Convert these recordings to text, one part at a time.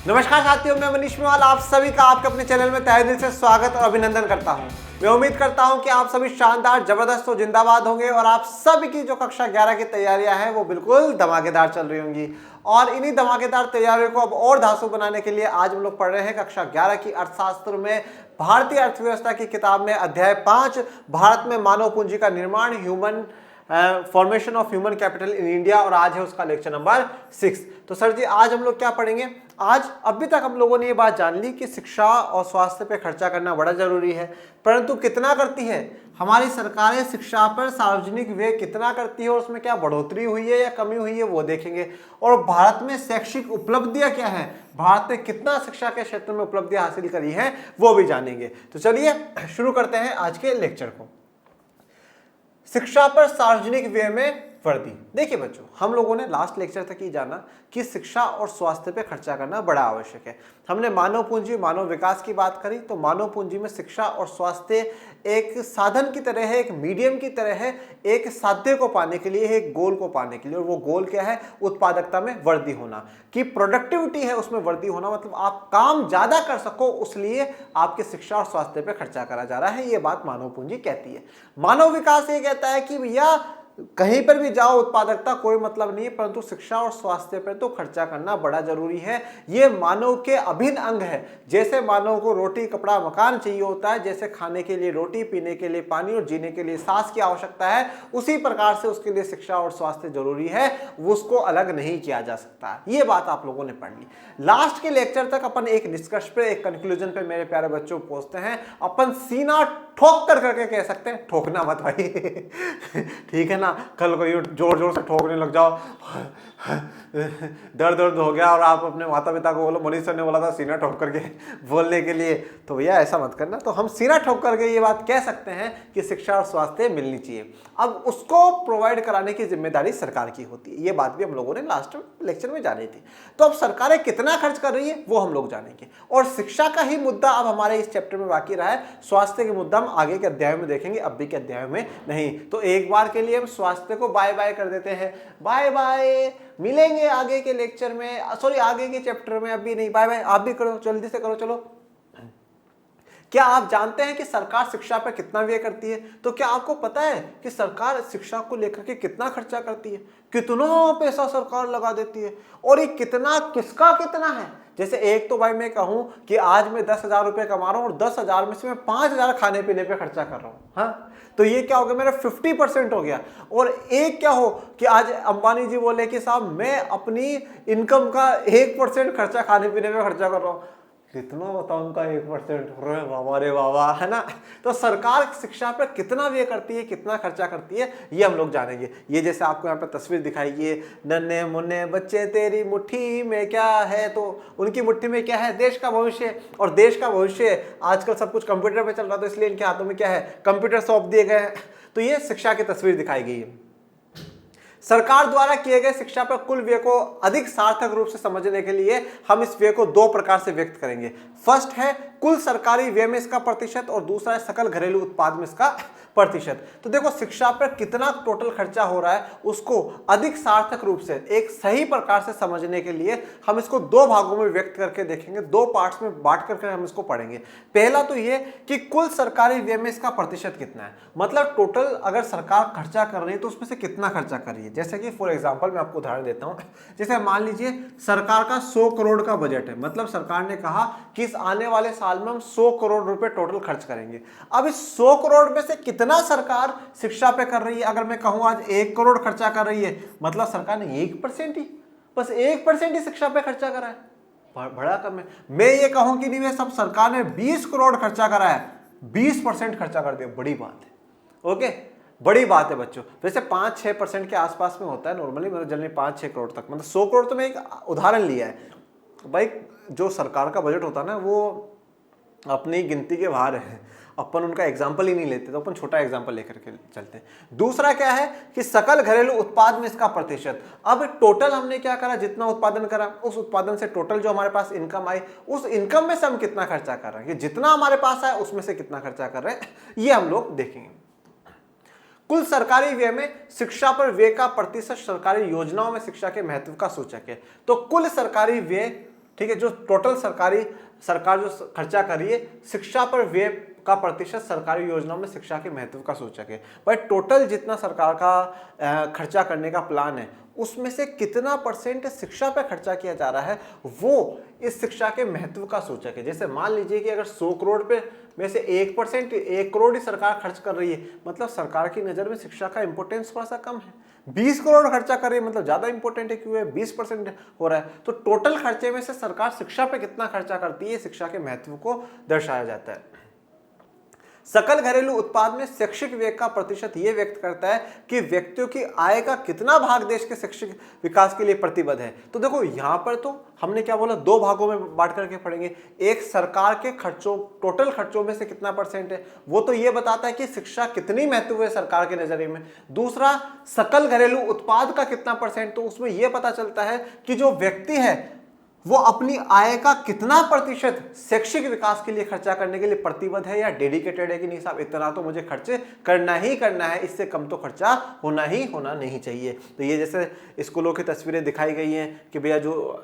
नमस्कार साथियों, मैं मनीष मेवाल आप सभी का आपके अपने चैनल में तहे दिल से स्वागत और अभिनंदन करता हूं। मैं उम्मीद करता हूं कि आप सभी शानदार, जबरदस्त और जिंदाबाद होंगे और आप सभी की जो कक्षा 11 की तैयारियां हैं वो बिल्कुल धमाकेदार चल रही होंगी। और इन्हीं धमाकेदार तैयारियों को अब और धांसू बनाने के लिए आज हम लोग पढ़ रहे हैं कक्षा 11 की अर्थशास्त्र में भारतीय अर्थव्यवस्था की किताब में अध्याय 5 भारत में मानव पूंजी का निर्माण, human formation of human capital in India, और आज है उसका लेक्चर नंबर 6। तो सर जी आज हम लोग क्या पढ़ेंगे? आज अभी तक हम लोगों ने ये बात जान ली कि शिक्षा और स्वास्थ्य पे खर्चा करना बड़ा जरूरी है, परंतु कितना करती है हमारी सरकारें शिक्षा पर? सार्वजनिक व्यय कितना करती है और उसमें क्या बढ़ोतरी हुई है या कमी हुई है वो देखेंगे। और भारत में शैक्षिक उपलब्धियां क्या है, भारत ने कितना शिक्षा के क्षेत्र में उपलब्धियां हासिल करी हैं वो भी जानेंगे। तो चलिए शुरू करते हैं आज के लेक्चर को। शिक्षा पर सार्वजनिक व्यय में वृद्धि। देखिए बच्चों, हम लोगों ने लास्ट लेक्चर तक ये जाना कि शिक्षा और स्वास्थ्य पे खर्चा करना बड़ा आवश्यक है। हमने मानव पूंजी, मानव विकास की बात करी, तो मानव पूंजी में शिक्षा और स्वास्थ्य एक साधन की तरह है, एक मीडियम की तरह है, एक साध्य को पाने के लिए, एक गोल को पाने के लिए। और वो गोल क्या है? उत्पादकता में वृद्धि होना, कि प्रोडक्टिविटी है उसमें वृद्धि होना, मतलब आप काम ज्यादा कर सको उसलिए आपके शिक्षा और स्वास्थ्य पे खर्चा करा जा रहा है। ये बात मानव पूंजी कहती है। मानव विकास ये कहता है कि भैया कहीं पर भी जाओ उत्पादकता कोई मतलब नहीं है, परंतु शिक्षा और स्वास्थ्य पर तो खर्चा करना बड़ा जरूरी है। ये मानव के अभिन्न अंग है। जैसे मानव को रोटी, कपड़ा, मकान चाहिए होता है, जैसे खाने के लिए रोटी, पीने के लिए पानी और जीने के लिए सांस की आवश्यकता है, उसी प्रकार से उसके लिए शिक्षा और स्वास्थ्य जरूरी है, उसको अलग नहीं किया जा सकता। ये बात आप लोगों ने पढ़ ली। लास्ट के लेक्चर तक अपन एक निष्कर्ष पे, एक कंक्लूजन पे मेरे प्यारे बच्चों पहुंचते हैं। अपन सीना ठोक कर करके कह सकते हैं, ठोकना मत भाई ठीक है ना, कल को यूं जोर जोर से ठोकने लग जाओ, दर्द दर्द हो गया और आप अपने माता पिता को बोलो मनीष सर ने बोला था सीना ठोक करके बोलने के लिए, तो भैया ऐसा मत करना। तो हम सीना ठोक करके ये बात कह सकते हैं कि शिक्षा और स्वास्थ्य मिलनी चाहिए। अब उसको प्रोवाइड कराने की जिम्मेदारी सरकार की होती है। ये बात भी हम लोगों ने लास्ट लेक्चर में जानी थी। तो अब सरकारें कितना खर्च कर रही है वो हम लोग जानेंगे। और शिक्षा का ही मुद्दा अब हमारे इस चैप्टर में बाकी रहा है। स्वास्थ्य के मुद्दा हम आगे के अध्याय में देखेंगे, अभी के अध्याय में नहीं। तो एक बार के लिए हम स्वास्थ्य को बाय बाय कर देते हैं। बाय बाय, मिलेंगे आगे के लेक्चर में, सॉरी आगे के चैप्टर में, अभी नहीं। बाय बाय, आप भी करो, जल्दी से करो। चलो, क्या आप जानते हैं कि सरकार शिक्षा पर कितना व्यय करती है? तो क्या आपको पता है कि सरकार शिक्षा को लेकर के कितना खर्चा करती है? कितना पैसा सरकार लगा देती है, और ये कितना किसका कितना है? जैसे एक तो भाई मैं कहूं कि आज मैं 10,000 रुपए कमा रहा हूं और 10,000 में से मैं 5,000 खाने पीने पे खर्चा कर रहा हूं, हाँ, तो ये क्या हो गया? मेरा 50% हो गया। और एक क्या हो कि आज अंबानी जी बोले कि साहब मैं अपनी इनकम का 1% खर्चा खाने पीने में खर्चा कर रहा हूं। कितना बताऊं उनका 1%? बाबा रे बाबा, है ना। तो सरकार शिक्षा पर कितना व्यय करती है, कितना खर्चा करती है, ये हम लोग जानेंगे। ये जैसे आपको यहाँ पे तस्वीर दिखाई है, नन्हे मुन्ने बच्चे तेरी मुट्ठी में क्या है, तो उनकी मुट्ठी में क्या है? देश का भविष्य। और देश का भविष्य आजकल सब कुछ कंप्यूटर पे चल रहा है, तो इसलिए इनके हाथों में क्या है? कंप्यूटर सौंप दिए गए हैं। तो ये शिक्षा की तस्वीर दिखाई गई है। सरकार द्वारा किए गए शिक्षा पर कुल व्यय को अधिक सार्थक रूप से समझने के लिए हम इस व्यय को दो प्रकार से व्यक्त करेंगे। फर्स्ट है कुल सरकारी व्यय में इसका प्रतिशत, और दूसरा है सकल घरेलू उत्पाद में इसका प्रतिशत। तो देखो, शिक्षा पर कितना टोटल खर्चा हो रहा है उसको अधिक सार्थक रूप से, एक सही प्रकार से समझने के लिए हम इसको दो भागों में व्यक्त करके देखेंगे, दो पार्ट्स में बांट करके हम इसको पढ़ेंगे। पहला तो ये कि कुल सरकारी व्यय में इसका प्रतिशत कितना है, मतलब टोटल अगर सरकार खर्चा कर रही है तो उसमें से कितना खर्चा कर रही है। जैसे कि फॉर एग्जांपल मैं आपको उदाहरण देता हूं, जैसे मान लीजिए सरकार का 100 करोड़ का बजट है, मतलब सरकार ने कहा कि इस आने वाले साल में हम 100 करोड़ रुपए टोटल खर्च करेंगे। अब इस 100 करोड़ में से कितना सरकार शिक्षा पे कर रही है? अगर मैं कहूं आज 1 करोड़ खर्चा कर रही है, मतलब सरकार ने 1% ही, बस 1% ही शिक्षा पे खर्चा करा है, बड़ा कम है। मैं ये कहूं कि नहीं, सब सरकार ने 20 करोड़ खर्चा करा है, 20% खर्चा कर दिया, बड़ी बात है। ओके, बड़ी बात है बच्चों। वैसे 5-6% के आसपास में होता है नॉर्मली, मतलब जनरली 5-6 करोड़ तक, मतलब 100 करोड़ तो मैं एक उदाहरण लिया है भाई। जो सरकार का बजट होता है ना वो अपनी गिनती के बाहर है, अपन उनका एग्जाम्पल ही नहीं लेते, तो अपन छोटा एग्जाम्पल लेकर के चलते हैं। दूसरा क्या है कि सकल घरेलू उत्पाद में इसका प्रतिशत। अब टोटल हमने क्या करा, जितना उत्पादन करा उस उत्पादन से टोटल जो हमारे पास इनकम आई, उस इनकम में से हम कितना खर्चा कर रहे हैं, जितना हमारे पास आया उसमें से कितना खर्चा कर रहे हैं, ये हम लोग देखेंगे। कुल सरकारी व्यय में शिक्षा पर व्यय का प्रतिशत सरकारी योजनाओं में शिक्षा के महत्व का सूचक है। तो कुल सरकारी व्यय, ठीक है, जो टोटल सरकार जो खर्चा कर रही है शिक्षा पर व्यय का प्रतिशत सरकारी योजनाओं में शिक्षा के महत्व का सूचक है। भाई टोटल जितना सरकार का खर्चा करने का प्लान है उसमें से कितना परसेंट शिक्षा पे खर्चा किया जा रहा है वो इस शिक्षा के महत्व का सूचक है। जैसे मान लीजिए कि अगर 100 करोड़ पे में से 1%, 1 करोड़ ही सरकार खर्च कर रही है, मतलब सरकार की नजर में शिक्षा का इंपोर्टेंस थोड़ा सा कम है। 20 करोड़ खर्चा कर रही है मतलब ज्यादा इंपॉर्टेंट है, क्यों है 20% हो रहा है। तो टोटल खर्चे में से सरकार शिक्षा पे कितना खर्चा करती है, शिक्षा के महत्व को दर्शाया जाता है। सकल घरेलू उत्पाद में शैक्षिक व्यय का प्रतिशत यह व्यक्त करता है कि व्यक्तियों की आय का कितना भाग देश के शैक्षिक विकास के लिए प्रतिबद्ध है। तो देखो यहां पर तो हमने क्या बोला, दो भागों में बांट करके पढ़ेंगे। एक सरकार के खर्चों, टोटल खर्चों में से कितना परसेंट है, वो तो ये बताता है कि शिक्षा कितनी महत्व है सरकार के नजरिए में। दूसरा सकल घरेलू उत्पाद का कितना परसेंट, तो उसमें यह पता चलता है कि जो व्यक्ति है वो अपनी आय का कितना प्रतिशत शैक्षिक विकास के लिए खर्चा करने के लिए प्रतिबद्ध है या डेडिकेटेड है कि नहीं साहब इतना तो मुझे खर्चे करना ही करना है, इससे कम तो खर्चा होना नहीं चाहिए। तो ये जैसे स्कूलों की तस्वीरें दिखाई गई हैं कि भैया जो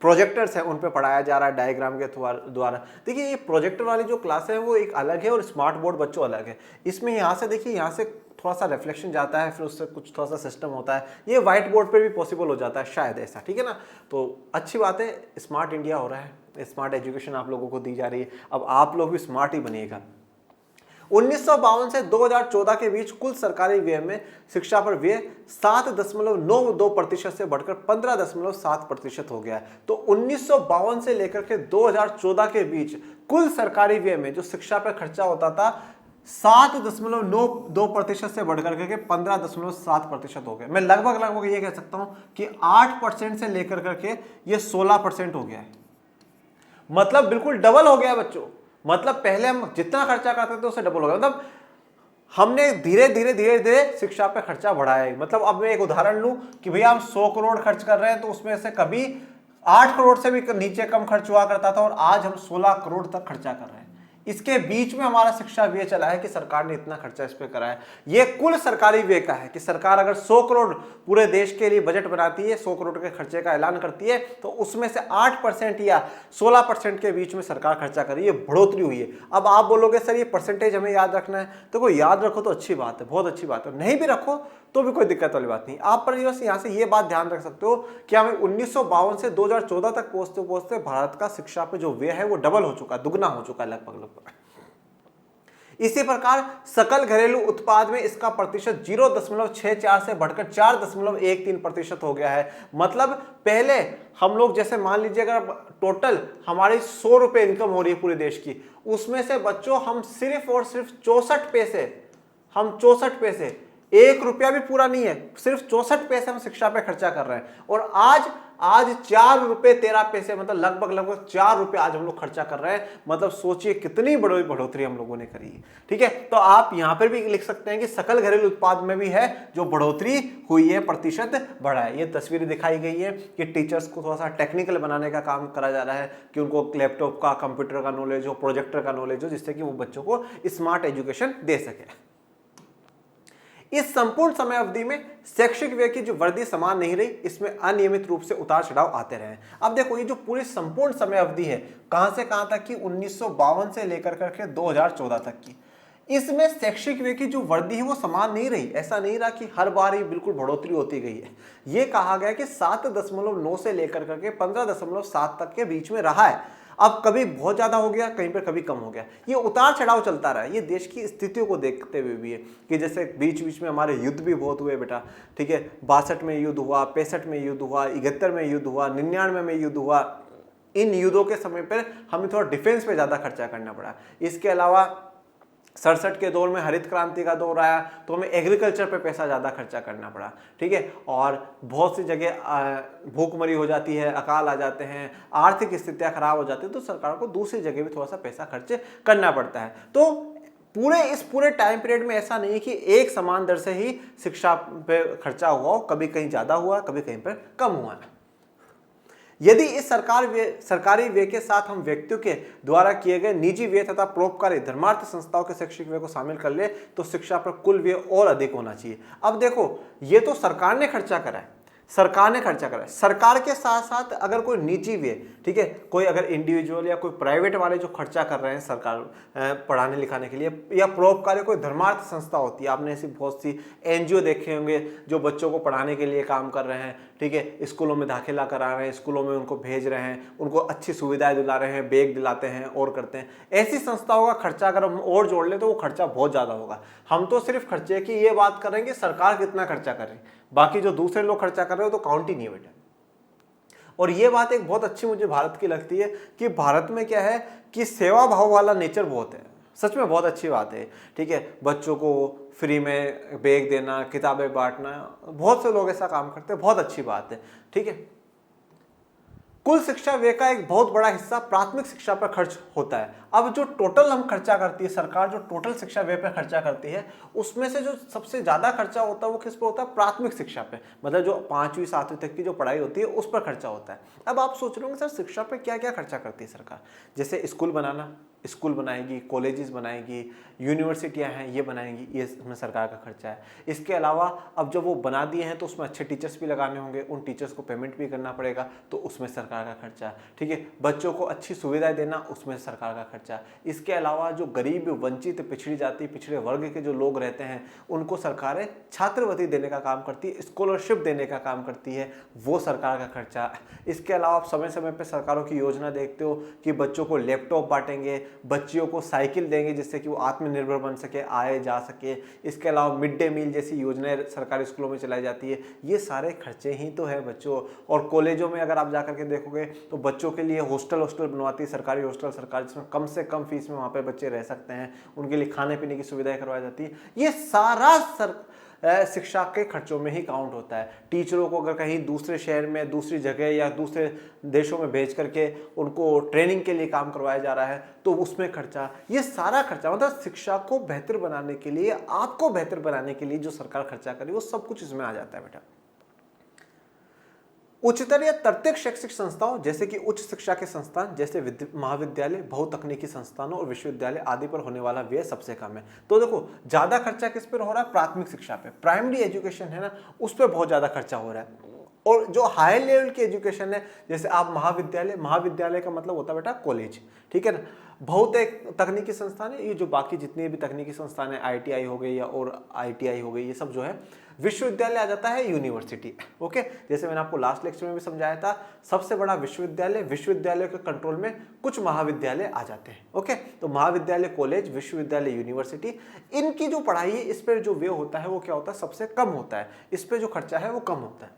प्रोजेक्टर्स हैं उन पे पढ़ाया जा रहा है डायग्राम के द्वारा। देखिए ये प्रोजेक्टर वाली जो क्लास है वो एक अलग है और स्मार्ट बोर्ड बच्चों अलग है। इसमें यहाँ से देखिए, यहाँ से थोड़ा सा रिफ्लेक्शन जाता है, फिर उससे कुछ थोड़ा सा सिस्टम होता है। ये व्हाइट बोर्ड पे भी पॉसिबल हो जाता है शायद ऐसा, ठीक है ना। तो अच्छी बात है, स्मार्ट इंडिया हो रहा है, स्मार्ट एजुकेशन आप लोगों को दी जा रही है। अब आप लोग भी स्मार्ट ही बनिएगा। 1952 से 2014 के बीच कुल सरकारी व्यय में शिक्षा पर व्यय 7.92% से बढ़कर 15.7% हो गया है। तो 1952 से लेकर के 2014 के बीच कुल सरकारी व्यय में जो शिक्षा पर खर्चा होता था 7.92% से बढ़कर के 15.7% हो गया। मैं लगभग ये कह सकता हूं कि 8% से लेकर करके ये 16% हो गया है। मतलब बिल्कुल डबल हो गया बच्चों। मतलब पहले हम जितना खर्चा करते थे उससे डबल हो गया। मतलब हमने धीरे धीरे शिक्षा पे खर्चा बढ़ाया है। मतलब अब मैं एक उदाहरण लूं कि भैया हम 100 करोड़ खर्च कर रहे हैं तो उसमें से कभी 8 करोड़ से भी नीचे कम खर्च हुआ करता था और आज हम 16 करोड़ तक खर्चा कर रहे हैं। इसके बीच में हमारा शिक्षा व्यय चला है कि सरकार ने इतना खर्चा इस पे करा है। ये कुल सरकारी व्यय का है कि सरकार अगर 100 करोड़ पूरे देश के लिए बजट बनाती है, 100 करोड़ के खर्चे का ऐलान करती है, तो उसमें से 8% या 16% के बीच में सरकार खर्चा कर रही है, बढ़ोतरी हुई है। अब आप बोलोगे सर ये परसेंटेज हमें याद रखना है, तो कोई याद रखो तो अच्छी बात है, बहुत अच्छी बात है। नहीं भी रखो तो भी कोई दिक्कत वाली बात नहीं। आप पर यहाँ से ये बात ध्यान रख सकते हो कि हमें 1952 से 2014 तक पहुंचते भारत का शिक्षा पे जो व्यय है वो डबल हो चुका, दुगना हो चुका है लगभग। इसी प्रकार सकल घरेलू उत्पाद में इसका प्रतिशत 0.64 से बढ़कर 4.13% हो गया है। मतलब पहले हम लोग जैसे मान लीजिए अगर टोटल हमारी 100 रुपए इनकम हो रही है पूरे देश की, उसमें से बच्चों हम सिर्फ और सिर्फ 64 पैसे, 1 रुपया भी पूरा नहीं है, सिर्फ 64 पैसे हम शिक्षा पे खर्चा कर रहे हैं। और आज 4 रुपए 13 पैसे, मतलब लगभग 4 रुपए आज हम लोग खर्चा कर रहे हैं। मतलब सोचिए कितनी बड़ी बढ़ोतरी हम लोगों ने करी है, ठीक है। तो आप यहां पर भी लिख सकते हैं कि सकल घरेलू उत्पाद में भी है जो बढ़ोतरी हुई है, प्रतिशत बढ़ा है। ये तस्वीरें दिखाई गई है कि टीचर्स को थोड़ा सा टेक्निकल बनाने का काम करा जा रहा है कि उनको लैपटॉप का, कंप्यूटर का नॉलेज हो, प्रोजेक्टर का नॉलेज हो, जिससे कि वो बच्चों को स्मार्ट एजुकेशन दे सके। इस संपूर्ण समय अवधि में शैक्षिक व्यय की जो वृद्धि समान नहीं रही, इसमें अनियमित रूप से उतार चढ़ाव आते रहे। अब देखो ये जो पूरी संपूर्ण समय अवधि है कहां से कहां तक की, 1952 से लेकर करके 2014 तक की, इसमें शैक्षिक व्यय की जो वृद्धि है वो समान नहीं रही। ऐसा नहीं रहा कि हर बार ही बिल्कुल बढ़ोतरी होती गई है। ये कहा गया कि 7.9 से लेकर करके 15.7 तक के बीच में रहा है। अब कभी बहुत ज्यादा हो गया, कहीं पर कभी कम हो गया, ये उतार चढ़ाव चलता रहा है। ये देश की स्थितियों को देखते हुए भी है कि जैसे बीच में हमारे युद्ध भी बहुत हुए बेटा, ठीक है। 62 में युद्ध हुआ, 65 में युद्ध हुआ, 71 में युद्ध हुआ, 99 में युद्ध हुआ। इन युद्धों के समय पर हमें थोड़ा डिफेंस पे ज्यादा खर्चा करना पड़ा। इसके अलावा 67 के दौर में हरित क्रांति का दौर आया तो हमें एग्रीकल्चर पे पैसा ज़्यादा खर्चा करना पड़ा, ठीक है। और बहुत सी जगह भूखमरी हो जाती है, अकाल आ जाते हैं, आर्थिक स्थितियां खराब हो जाती है, तो सरकार को दूसरी जगह भी थोड़ा सा पैसा खर्च करना पड़ता है। तो इस पूरे टाइम पीरियड में ऐसा नहीं कि एक समान दर से ही शिक्षा पे खर्चा हुआ हो, कभी कहीं ज़्यादा हुआ, कभी कहीं पर कम हुआ है। यदि इस सरकारी व्यय के साथ हम व्यक्तियों के द्वारा किए गए निजी व्यय तथा परोपकारी धर्मार्थ संस्थाओं के शैक्षिक व्यय को शामिल कर ले तो शिक्षा पर कुल व्यय और अधिक होना चाहिए। अब देखो ये तो सरकार ने खर्चा करा है, सरकार ने खर्चा करा है। सरकार के साथ साथ अगर कोई निजी भी है, ठीक है, कोई अगर इंडिविजुअल या कोई प्राइवेट वाले जो खर्चा कर रहे हैं सरकार पढ़ाने लिखाने के लिए, या परोपकारी कोई धर्मार्थ संस्था होती है, आपने ऐसी बहुत सी एनजीओ देखे होंगे जो बच्चों को पढ़ाने के लिए काम कर रहे हैं, ठीक है, स्कूलों में दाखिला करा रहे हैं, स्कूलों में उनको भेज रहे हैं, उनको अच्छी सुविधाएं दिला रहे हैं, बैग दिलाते हैं और करते हैं। ऐसी संस्थाओं का खर्चा अगर हम और जोड़ लें तो वो खर्चा बहुत ज़्यादा होगा। हम तो सिर्फ खर्चे की ये बात करेंगे सरकार कितना खर्चा कर रही है, बाकी जो दूसरे लोग खर्चा कर रहे हो तो काउंट ही नहीं है बेटा। और ये बात एक बहुत अच्छी मुझे भारत की लगती है कि भारत में क्या है कि सेवा भाव वाला नेचर बहुत है, सच में बहुत अच्छी बात है, ठीक है। बच्चों को फ्री में बैग देना, किताबें बांटना, बहुत से लोग ऐसा काम करते हैं, बहुत अच्छी बात है, ठीक है। कुल शिक्षा व्यय का एक बहुत बड़ा हिस्सा प्राथमिक शिक्षा पर खर्च होता है। अब जो टोटल हम खर्चा करती है सरकार, जो टोटल शिक्षा व्यय पर खर्चा करती है, उसमें से जो सबसे ज्यादा खर्चा होता है वो किस पर होता है? प्राथमिक शिक्षा पे, मतलब जो 5वीं 7वीं तक की जो पढ़ाई होती है उस पर खर्चा होता है। अब आप सोच रहे होंगे सर शिक्षा पे क्या क्या खर्चा करती है सरकार? जैसे स्कूल बनाना, स्कूल बनाएगी, कॉलेजेस बनाएगी, यूनिवर्सिटियां हैं ये बनाएंगी, ये इसमें सरकार का खर्चा है। इसके अलावा अब जब वो बना दिए हैं तो उसमें अच्छे टीचर्स भी लगाने होंगे, उन टीचर्स को पेमेंट भी करना पड़ेगा, तो उसमें सरकार का खर्चा, ठीक है। बच्चों को अच्छी सुविधाएं देना, उसमें सरकार का खर्चा। इसके अलावा जो गरीब, वंचित, पिछड़ी जाति, पिछड़े वर्ग के जो लोग रहते हैं उनको सरकारें छात्रवृत्ति देने का काम करती है, स्कॉलरशिप देने का काम करती है, वो सरकार का खर्चा। इसके अलावा आप समय समय पर सरकारों की योजना देखते हो कि बच्चों को लैपटॉप बांटेंगे, बच्चियों को साइकिल देंगे जिससे कि वो आत्मनिर्भर बन सके, आए जा सके। इसके अलावा मिड डे मील जैसी योजनाएं सरकारी स्कूलों में चलाई जाती है। ये सारे खर्चे ही तो है बच्चों। और कॉलेजों में अगर आप जाकर के देखोगे तो बच्चों के लिए हॉस्टल बनवाती है सरकारी हॉस्टल सरकार, जिसमें कम से कम फीस में वहाँ पे बच्चे रह सकते हैं, उनके लिए खाने पीने की सुविधाएं करवाई जाती है। ये सारा शिक्षा के खर्चों में ही काउंट होता है। टीचरों को अगर कहीं दूसरे शहर में, दूसरी जगह या दूसरे देशों में भेज करके उनको ट्रेनिंग के लिए काम करवाया जा रहा है तो उसमें खर्चा, ये सारा खर्चा, मतलब शिक्षा को बेहतर बनाने के लिए, आपको बेहतर बनाने के लिए जो सरकार खर्चा करे वो सब कुछ इसमें आ जाता है बेटा। उच्चतर या तृतीयक शैक्षिक संस्थाओं जैसे कि उच्च शिक्षा के संस्थान जैसे महाविद्यालय, बहुतकनीकी संस्थानों और विश्वविद्यालय आदि पर होने वाला व्यय सबसे कम है। तो देखो ज्यादा खर्चा किस पर हो रहा है? प्राथमिक शिक्षा पे, प्राइमरी एजुकेशन है ना, उस पर बहुत ज्यादा खर्चा हो रहा है। और जो हाई लेवल की एजुकेशन है, जैसे आप महाविद्यालय का मतलब होता है बेटा कॉलेज, ठीक है ना। बहुत एक तकनीकी संस्थान है, ये जो बाकी जितनी भी तकनीकी संस्थान है, ITI हो गई या और ITI हो गई, ये सब जो है। विश्वविद्यालय आ जाता है यूनिवर्सिटी, ओके। जैसे मैंने आपको लास्ट लेक्चर में भी समझाया था, सबसे बड़ा विश्वविद्यालय के कंट्रोल में कुछ महाविद्यालय आ जाते हैं, ओके। तो महाविद्यालय, कॉलेज, विश्वविद्यालय, यूनिवर्सिटी, इनकी जो पढ़ाई है इस पर जो व्यय होता है वो क्या होता है? सबसे कम होता है। इस पर जो खर्चा है वो कम होता है।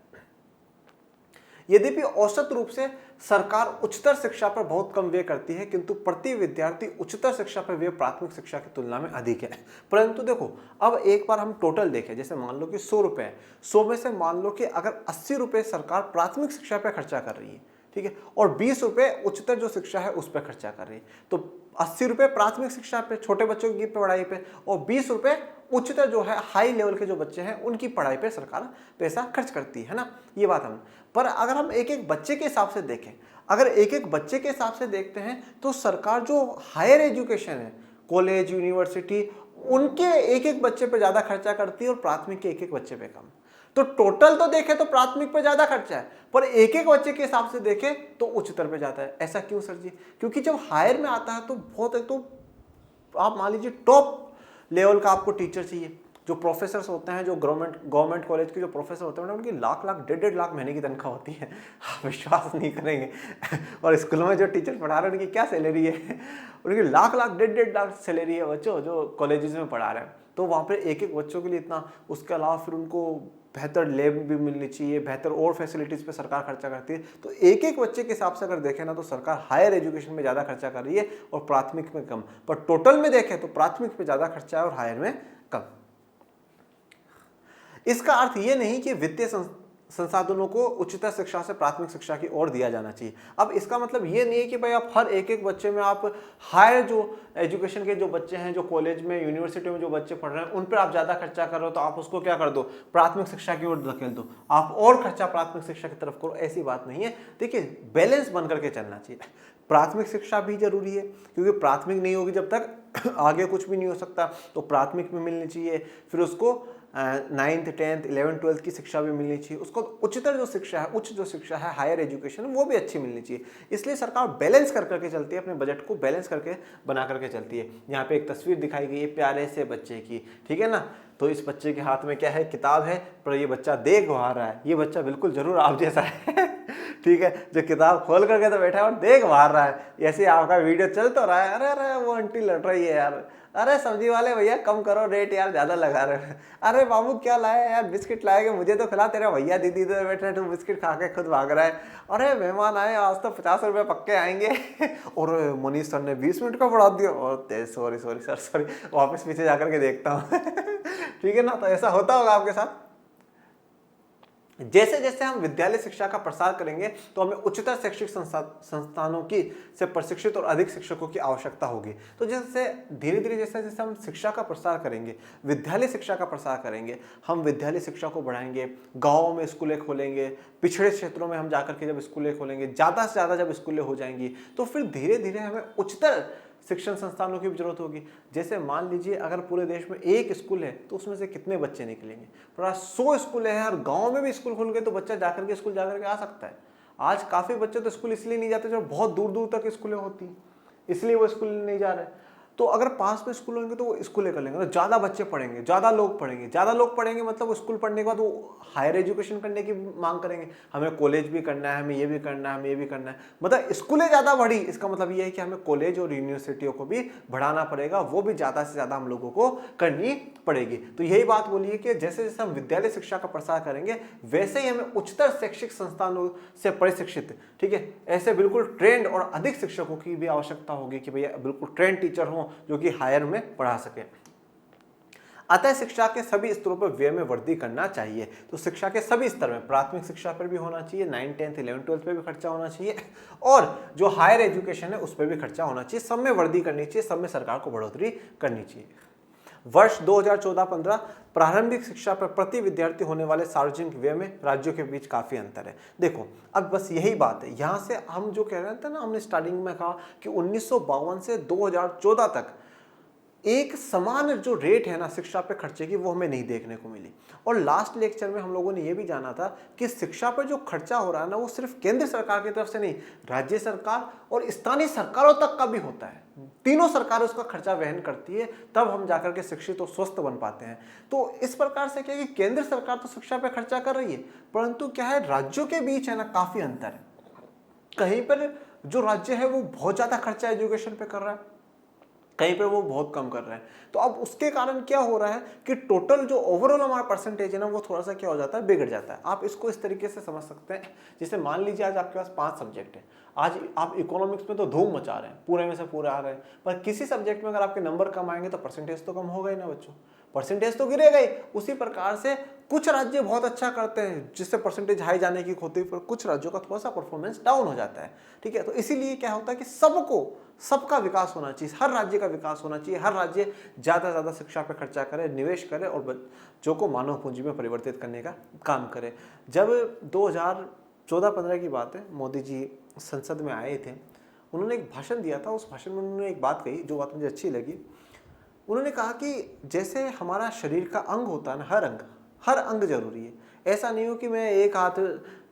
यद्यपि औसत रूप से सरकार उच्चतर शिक्षा पर बहुत कम व्यय करती है, किंतु प्रति विद्यार्थी उच्चतर शिक्षा पर व्यय प्राथमिक शिक्षा की तुलना में अधिक है। परंतु देखो अब एक बार हम टोटल देखें, जैसे मान लो कि 100 रुपए है, 100 में से मान लो कि अगर 80 रुपए सरकार प्राथमिक शिक्षा पर खर्चा कर रही है, ठीक है, और 20 रुपए उच्चतर जो शिक्षा है उस पर खर्चा कर रही है, तो 80 रुपए प्राथमिक शिक्षा पे, छोटे बच्चों की पढ़ाई पे, और 20 रुपए उच्चतर जो है हाई लेवल के जो बच्चे हैं उनकी पढ़ाई पे सरकार पैसा खर्च करती है ना, ये बात हम। पर अगर हम एक एक बच्चे के हिसाब से देखें, अगर एक एक बच्चे के हिसाब से देखते हैं तो सरकार जो हायर एजुकेशन है, कॉलेज, यूनिवर्सिटी, उनके एक एक बच्चे पे ज्यादा खर्चा करती है और प्राथमिक के एक एक बच्चे पे कम। तो टोटल तो देखें तो प्राथमिक पे ज्यादा खर्चा है, पर एक एक बच्चे के हिसाब से देखें तो उच्चतर पे जाता है। ऐसा क्यों सर जी? क्योंकि जब हायर में आता है तो बहुत है, तो आप मान लीजिए टॉप लेवल का आपको टीचर चाहिए। जो प्रोफेसर्स होते हैं, जो गवर्नमेंट कॉलेज के जो प्रोफेसर होते हैं, उनकी लाख 1.5 महीने की तनख्वाह होती है, आप विश्वास नहीं करेंगे। और स्कूलों में जो टीचर पढ़ा रहे हैं उनकी क्या सैलरी है? उनकी लाख 1.5 सैलरी है बच्चों, जो कॉलेजेस में पढ़ा रहे हैं। तो वहाँ पर एक एक बच्चों के लिए इतना, उसके अलावा फिर उनको बेहतर लैब भी मिलनी चाहिए, बेहतर और फैसिलिटीज़ पे सरकार खर्चा करती है। तो एक एक बच्चे के हिसाब से अगर देखें ना तो सरकार हायर एजुकेशन में ज़्यादा खर्चा कर रही है और प्राथमिक में कम। पर टोटल में देखें तो प्राथमिक में ज़्यादा खर्चा है और हायर में कम। इसका अर्थ ये नहीं कि वित्तीय संसाधनों को उच्चतर शिक्षा से प्राथमिक शिक्षा की ओर दिया जाना चाहिए। अब इसका मतलब ये नहीं है कि भाई आप हर एक एक बच्चे में आप हायर जो एजुकेशन के जो बच्चे हैं, जो कॉलेज में, यूनिवर्सिटी में जो बच्चे पढ़ रहे हैं, उन पर आप ज़्यादा खर्चा कर रहे हो तो आप उसको क्या कर दो? प्राथमिक शिक्षा की ओर धकेल दो, आप और खर्चा प्राथमिक शिक्षा की तरफ करो। ऐसी बात नहीं है। देखिए बैलेंस बन करके चलना चाहिए। प्राथमिक शिक्षा भी जरूरी है, क्योंकि प्राथमिक नहीं होगी जब तक आगे कुछ भी नहीं हो सकता। तो प्राथमिक में मिलनी चाहिए, फिर उसको 9th 10th 11th 12th की शिक्षा भी मिलनी चाहिए, उसको उच्चतर जो शिक्षा है, उच्च जो शिक्षा है, हायर एजुकेशन, वो भी अच्छी मिलनी चाहिए। इसलिए सरकार बैलेंस कर करके चलती है, अपने बजट को बैलेंस करके बना करके चलती है। यहाँ पे एक तस्वीर दिखाई गई है प्यारे से बच्चे की, ठीक है ना। तो इस बच्चे के हाथ में क्या है, किताब है, पर ये बच्चा देख वहा रहा है। ये बच्चा बिल्कुल जरूर आप जैसा है ठीक है, जो किताब खोल करके तो बैठा है और देख बाहर रहा है। ऐसे आपका वीडियो चल तो रहा है, अरे अरे वो आंटी लड़ रही है यार, अरे सब्जी वाले भैया कम करो रेट यार, ज्यादा लगा रहे हैं। अरे बाबू क्या लाया यार, बिस्किट लाएगा, मुझे तो खिला, तेरे भैया दीदी तो बैठे, तू बिस्किट खा के खुद भाग रहा है। अरे मेहमान आए आज तो 50 रुपये पक्के आएंगे और मनीष सर ने 20 मिनट का बढ़ा दिया, और सॉरी सॉरी सर सॉरी, वापस पीछे जाकर के देखता हूँ ठीक है ना। तो ऐसा होता होगा आपके साथ। जैसे जैसे हम विद्यालय शिक्षा का प्रसार करेंगे तो हमें उच्चतर शैक्षिक संस्थानों की से प्रशिक्षित और अधिक शिक्षकों की आवश्यकता होगी। तो जैसे धीरे धीरे जैसे जैसे हम शिक्षा का प्रसार करेंगे, विद्यालय शिक्षा का प्रसार करेंगे, हम विद्यालय शिक्षा को बढ़ाएंगे, गाँव में स्कूलें खोलेंगे, पिछड़े क्षेत्रों में हम जाकर के जब स्कूलें खोलेंगे, ज़्यादा से ज़्यादा जब स्कूलें हो जाएंगी, तो फिर धीरे धीरे हमें उच्चतर शिक्षण संस्थानों की भी जरूरत होगी। जैसे मान लीजिए अगर पूरे देश में एक स्कूल है तो उसमें से कितने बच्चे निकलेंगे, पर 100 स्कूल है, हर गांव में भी स्कूल खुल गए तो बच्चा जाकर के स्कूल जाकर के आ सकता है। आज काफी बच्चे तो स्कूल इसलिए नहीं जाते जो बहुत दूर दूर तक स्कूलें होती हैं, इसलिए वो स्कूल नहीं जा रहे। तो अगर पास में स्कूल होंगे तो वो स्कूलें कर लेंगे, तो ज़्यादा बच्चे पढ़ेंगे, ज़्यादा लोग पढ़ेंगे, ज़्यादा लोग पढ़ेंगे मतलब वो स्कूल पढ़ने के बाद वो हायर एजुकेशन करने की मांग करेंगे, हमें कॉलेज भी करना है, हमें ये भी करना है, हमें ये भी करना है। मतलब स्कूलें ज़्यादा बढ़ी, इसका मतलब ये है कि हमें कॉलेज और यूनिवर्सिटियों को भी बढ़ाना पड़ेगा, वो भी ज़्यादा से ज़्यादा हम लोगों को करनी पड़ेगी। तो यही बात बोलिए कि जैसे जैसे हम विद्यालय शिक्षा का प्रसार करेंगे वैसे ही हमें उच्चतर शैक्षिक संस्थानों से प्रशिक्षित, ठीक है, ऐसे बिल्कुल ट्रेंड और अधिक शिक्षकों की भी आवश्यकता होगी कि भैया बिल्कुल ट्रेंड टीचर हों जो कि हायर में पढ़ा सके। अतः शिक्षा के सभी स्तरों पर व्यय में वृद्धि करना चाहिए। तो शिक्षा के सभी स्तर में, प्राथमिक शिक्षा पर भी होना चाहिए, 9th 10th 11th 12th पे भी खर्चा होना चाहिए, और जो हायर एजुकेशन है उस पर भी खर्चा होना चाहिए। सब में वृद्धि करनी चाहिए, सब में सरकार को बढ़ोतरी करनी चाहिए। वर्ष 2014-15 प्रारंभिक शिक्षा पर प्रति विद्यार्थी होने वाले सार्वजनिक व्यय में राज्यों के बीच काफी अंतर है। देखो अब बस यही बात है, यहां से हम जो कह रहे थे ना, हमने स्टार्टिंग में कहा कि 1952 से 2014 तक एक समान जो रेट है ना शिक्षा पे खर्चे की, वो हमें नहीं देखने को मिली। और लास्ट लेक्चर में हम लोगों ने ये भी जाना था कि शिक्षा पर जो खर्चा हो रहा है ना, वो सिर्फ केंद्र सरकार की तरफ से नहीं, राज्य सरकार और स्थानीय सरकारों तक का भी होता है। तीनों सरकारें उसका खर्चा वहन करती है, तब हम जाकर के शिक्षित और स्वस्थ बन पाते हैं। तो इस प्रकार से क्या है कि केंद्र सरकार तो शिक्षा पे खर्चा कर रही है, परंतु क्या है, राज्यों के बीच है ना काफी अंतर है। कहीं पर जो राज्य है वो बहुत ज्यादा खर्चा एजुकेशन पे कर रहा है, कहीं पे वो बहुत कम कर रहे हैं। तो अब उसके कारण क्या हो रहा है कि टोटल जो ओवरऑल हमारा परसेंटेज है ना, वो थोड़ा सा क्या हो जाता है, बिगड़ जाता है। आप इसको इस तरीके से समझ सकते हैं, जैसे मान लीजिए आज आपके पास 5 सब्जेक्ट है, आज आप इकोनॉमिक्स में तो धूम मचा रहे हैं, पूरे में से पूरे आ रहे हैं, पर किसी सब्जेक्ट में अगर आपके नंबर कम आएंगे तो परसेंटेज तो कम होगा ही ना बच्चों, परसेंटेज तो गिरेगा ही। उसी प्रकार से कुछ राज्य बहुत अच्छा करते हैं जिससे परसेंटेज हाई जाने की होती है, पर कुछ राज्यों का थोड़ा सा परफॉर्मेंस डाउन हो जाता है, ठीक है। तो इसीलिए क्या होता है कि सबका विकास होना चाहिए, हर राज्य का विकास होना चाहिए, हर राज्य ज़्यादा से ज़्यादा शिक्षा पर खर्चा करे, निवेश करे और बच्चों को मानव पूंजी में परिवर्तित करने का काम करे। जब 2014-15 की बात है, मोदी जी संसद में आए थे, उन्होंने एक भाषण दिया था। उस भाषण में उन्होंने एक बात कही जो बात मुझे अच्छी लगी। उन्होंने कहा कि जैसे हमारा शरीर का अंग होता है ना, हर अंग जरूरी है। ऐसा नहीं हो कि मैं एक हाथ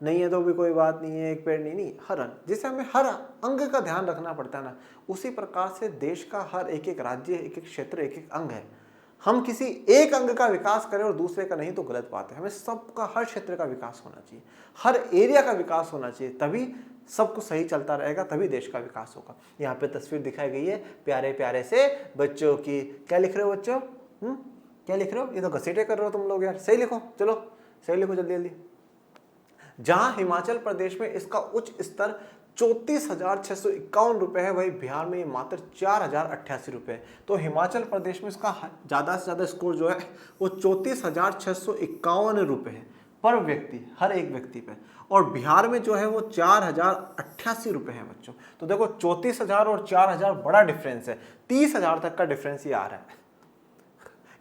नहीं है तो भी कोई बात नहीं है, एक पैर नहीं, हर अंग, जैसे हमें हर अंग का ध्यान रखना पड़ता है ना, उसी प्रकार से देश का हर एक राज्य, एक क्षेत्र, एक अंग है। हम किसी एक अंग का विकास करें और दूसरे का नहीं तो गलत बात है। हमें सबका, हर क्षेत्र का विकास होना चाहिए, हर एरिया का विकास होना चाहिए, तभी सब कुछ सही चलता रहेगा, तभी देश का विकास होगा। यहाँ पे तस्वीर दिखाई गई है प्यारे प्यारे से बच्चों की। क्या लिख रहे हो बच्चों? क्या लिख रहे हो? ये तो घसीटे कर रहे हो तुम लोग यार, सही लिखो, चलो सही लिखो जल्दी जल्दी। जहां हिमाचल प्रदेश में इसका उच्च स्तर 34,651 रुपए है, वही बिहार में ये मात्र 4,088 रुपए। तो हिमाचल प्रदेश में इसका ज्यादा से ज्यादा स्कोर जो है वो 34,651 रुपए है पर व्यक्ति, हर एक व्यक्ति पे, और बिहार में जो है वो 4,088 रुपए है बच्चों। तो देखो 34,000 और 4,000 बड़ा डिफरेंस है, 30,000 तक का डिफरेंस ये आ रहा है।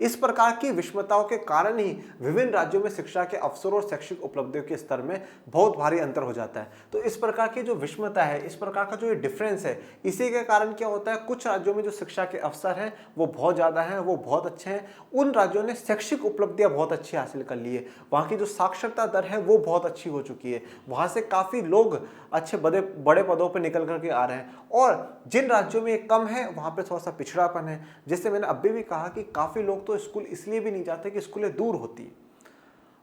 इस प्रकार की विषमताओं के कारण ही विभिन्न राज्यों में शिक्षा के अवसरों और शैक्षिक उपलब्धियों के स्तर में बहुत भारी अंतर हो जाता है। तो इस प्रकार की जो विषमता है, इस प्रकार का जो ये डिफरेंस है, इसी के कारण क्या होता है, कुछ राज्यों में जो शिक्षा के अवसर हैं वो बहुत ज़्यादा हैं, वो बहुत अच्छे हैं, उन राज्यों ने शैक्षिक उपलब्धियां बहुत अच्छी हासिल कर ली है, वहाँ की जो साक्षरता दर है वो बहुत अच्छी हो चुकी है, वहाँ से काफ़ी लोग अच्छे बड़े बड़े पदों पर निकल करके आ रहे हैं। और जिन राज्यों में ये कम है वहाँ पे थोड़ा सा पिछड़ापन है। जैसे मैंने अभी भी कहा कि काफ़ी लोग तो स्कूल इसलिए भी नहीं जाते कि स्कूलें दूर होती है।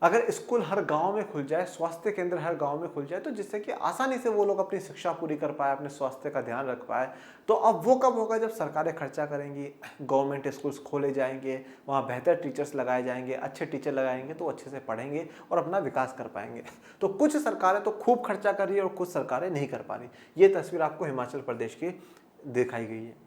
अगर स्कूल हर गांव में खुल जाए, स्वास्थ्य केंद्र हर गांव में खुल जाए, तो जिससे कि आसानी से वो लोग अपनी शिक्षा पूरी कर पाए, अपने स्वास्थ्य का ध्यान रख पाए। तो अब वो कब होगा, जब सरकारें खर्चा करेंगी, गवर्नमेंट स्कूल्स खोले जाएंगे, वहाँ बेहतर टीचर्स लगाए जाएंगे, अच्छे टीचर लगाएंगे तो अच्छे से पढ़ेंगे और अपना विकास कर पाएंगे। तो कुछ सरकारें तो खूब खर्चा कर रही है और कुछ सरकारें नहीं कर पा रही। ये तस्वीर आपको हिमाचल प्रदेश की दिखाई गई है।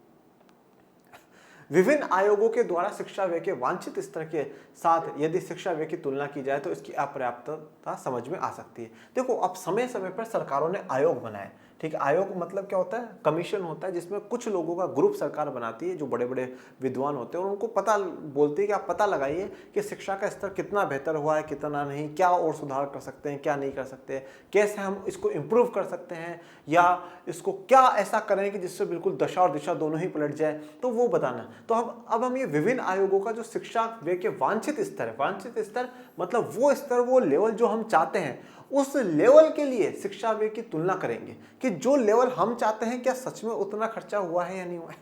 विभिन्न आयोगों के द्वारा शिक्षा व्यय के वांछित स्तर के साथ यदि शिक्षा व्यय की तुलना की जाए तो इसकी अपर्याप्तता समझ में आ सकती है। देखो, अब समय समय पर सरकारों ने आयोग बनाए, ठीक है। आयोग मतलब क्या होता है, कमीशन होता है, जिसमें कुछ लोगों का ग्रुप सरकार बनाती है जो बड़े बड़े विद्वान होते हैं, और उनको पता बोलती है कि आप पता लगाइए कि शिक्षा का स्तर कितना बेहतर हुआ है, कितना नहीं, क्या और सुधार कर सकते हैं, क्या नहीं कर सकते, कैसे हम इसको इम्प्रूव कर सकते हैं, या इसको क्या ऐसा करें कि जिससे बिल्कुल दशा और दिशा दोनों ही पलट जाए, तो वो बताना। तो अब हम ये विभिन्न आयोगों का जो शिक्षा व्यय के वांछित स्तर है, वांछित स्तर मतलब वो स्तर, वो लेवल जो हम चाहते हैं, उस लेवल के लिए शिक्षा व्यय की तुलना करेंगे कि जो लेवल हम चाहते हैं क्या सच में उतना खर्चा हुआ है या नहीं हुआ है,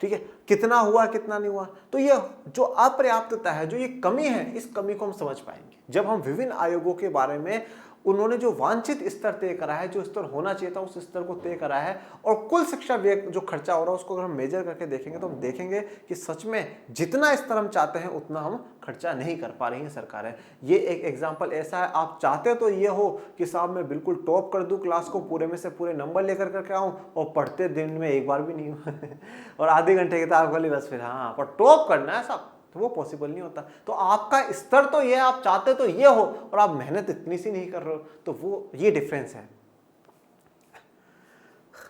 ठीक है, कितना हुआ कितना नहीं हुआ। तो ये जो अपर्याप्तता है, जो ये कमी है, इस कमी को हम समझ पाएंगे जब हम विभिन्न आयोगों के बारे में, उन्होंने जो वांछित स्तर तय करा है, जो स्तर होना चाहिए था उस स्तर को तय करा है, और कुल शिक्षा व्यय जो खर्चा हो रहा है उसको अगर हम मेजर करके देखेंगे तो हम देखेंगे कि सच में जितना स्तर हम चाहते हैं उतना हम खर्चा नहीं कर पा रही हैं सरकारें। ये एक एग्जाम्पल ऐसा है, आप चाहते तो ये हो कि साहब मैं बिल्कुल टॉप कर दूं क्लास को, पूरे में से पूरे नंबर लेकर करके आऊं, और पढ़ते दिन में एक बार भी नहीं हूं और आधे घंटे किताब खोली बस, फिर हाँ पर टॉप करना है साहब, तो वो पॉसिबल नहीं होता। तो आपका स्तर तो ये, आप चाहते तो ये हो और आप मेहनत इतनी सी नहीं कर रहे हो, तो वो ये डिफरेंस है।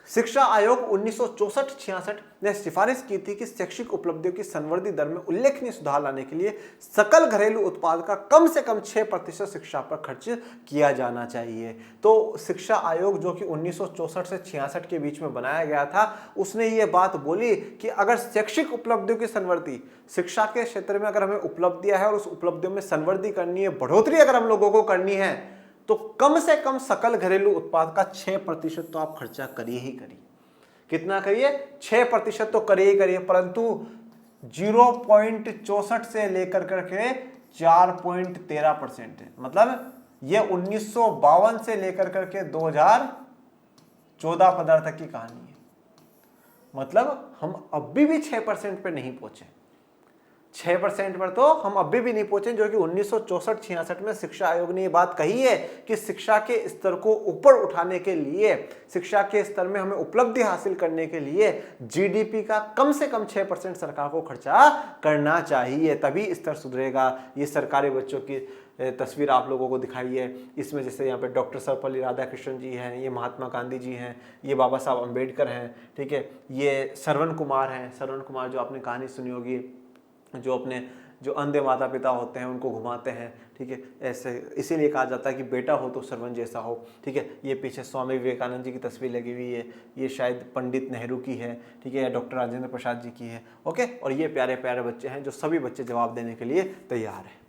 शिक्षा आयोग 1964-66 ने सिफारिश की थी कि शैक्षिक उपलब्धियों की संवर्धी दर में उल्लेखनीय सुधार लाने के लिए सकल घरेलू उत्पाद का कम से कम 6% शिक्षा पर खर्च किया जाना चाहिए। तो शिक्षा आयोग जो कि 1964 से 66 के बीच में बनाया गया था, उसने ये बात बोली कि अगर शैक्षिक उपलब्धियों की संवर्धी, शिक्षा के क्षेत्र में अगर हमें उपलब्धियां है और उस उपलब्धियों में संवर्धी करनी है, बढ़ोतरी अगर हम लोगों को करनी है, तो कम से कम सकल घरेलू उत्पाद का 6% तो आप खर्चा करिए ही करिए। कितना करिए? 6% तो करिए ही करिए, परंतु 0.64 से लेकर करके 4.13% है। मतलब ये 1952 से लेकर करके 2014-15 तक की कहानी है। मतलब हम अभी भी 6% पे नहीं पहुंचे, 6% पर तो हम अभी भी नहीं पहुंचे, जो कि 1964-66 में शिक्षा आयोग ने ये बात कही है कि शिक्षा के स्तर को ऊपर उठाने के लिए, शिक्षा के स्तर में हमें उपलब्धि हासिल करने के लिए जीडीपी का कम से कम 6% सरकार को खर्चा करना चाहिए, तभी स्तर सुधरेगा। ये सरकारी बच्चों की तस्वीर आप लोगों को दिखाई है। इसमें जैसे यहाँ पे डॉक्टर सर्वपल्ली राधाकृष्णन जी हैं, ये महात्मा गांधी जी हैं, ये बाबा साहब अम्बेडकर हैं, ठीक है, ये श्रवण कुमार हैं, श्रवण कुमार जो आपने कहानी सुनी होगी, जो अपने जो अंधे माता पिता होते हैं उनको घुमाते हैं, ठीक है, ऐसे इसीलिए कहा जाता है कि बेटा हो तो श्रवण जैसा हो, ठीक है। ये पीछे स्वामी विवेकानंद जी की तस्वीर लगी हुई है, ये शायद पंडित नेहरू की है, ठीक है, या डॉक्टर राजेंद्र प्रसाद जी की है, ओके। और ये प्यारे प्यारे बच्चे हैं जो सभी बच्चे जवाब देने के लिए तैयार हैं।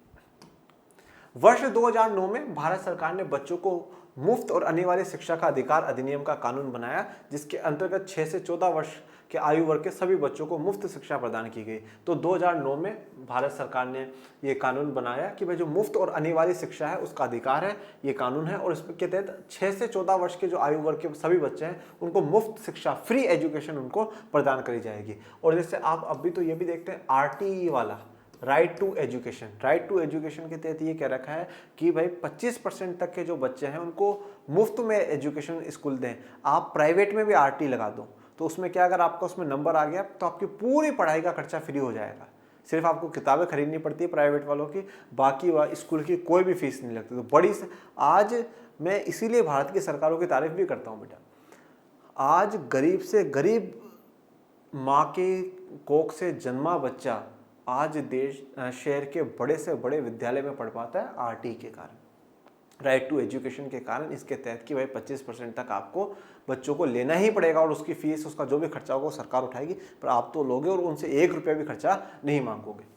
वर्ष 2009 में भारत सरकार ने बच्चों को मुफ्त और अनिवार्य शिक्षा का अधिकार अधिनियम का कानून बनाया, जिसके अंतर्गत 6 से 14 वर्ष के आयु वर्ग के सभी बच्चों को मुफ्त शिक्षा प्रदान की गई। तो 2009 में भारत सरकार ने ये कानून बनाया कि भाई जो मुफ्त और अनिवार्य शिक्षा है उसका अधिकार है, ये कानून है, और इसके तहत 6 से 14 वर्ष के जो आयु वर्ग के सभी बच्चे हैं उनको मुफ्त शिक्षा, फ्री एजुकेशन उनको प्रदान करी जाएगी। और जैसे आप अभी तो ये भी देखते हैं RTE वाला, right to education, right to education के तहत ये कह रखा है कि भाई 25% तक के जो बच्चे हैं उनको मुफ्त में एजुकेशन स्कूल दें। आप प्राइवेट में भी RT लगा दो तो उसमें क्या, अगर आपका उसमें नंबर आ गया तो आपकी पूरी पढ़ाई का खर्चा फ्री हो जाएगा। सिर्फ आपको किताबें खरीदनी पड़ती है प्राइवेट वालों की, बाकी स्कूल की कोई भी फीस नहीं लगती। तो बड़ी आज मैं इसीलिए भारत की सरकारों की तारीफ भी करता हूँ बेटा। आज गरीब से गरीब माँ के कोख से जन्मा बच्चा आज देश शहर के बड़े से बड़े विद्यालय में पढ़ पाता है आरटी के कारण, राइट टू एजुकेशन के कारण। इसके तहत कि भाई 25% तक आपको बच्चों को लेना ही पड़ेगा और उसकी फीस, उसका जो भी खर्चा होगा वो सरकार उठाएगी, पर आप तो लोगे और उनसे 1 रुपया भी खर्चा नहीं मांगोगे।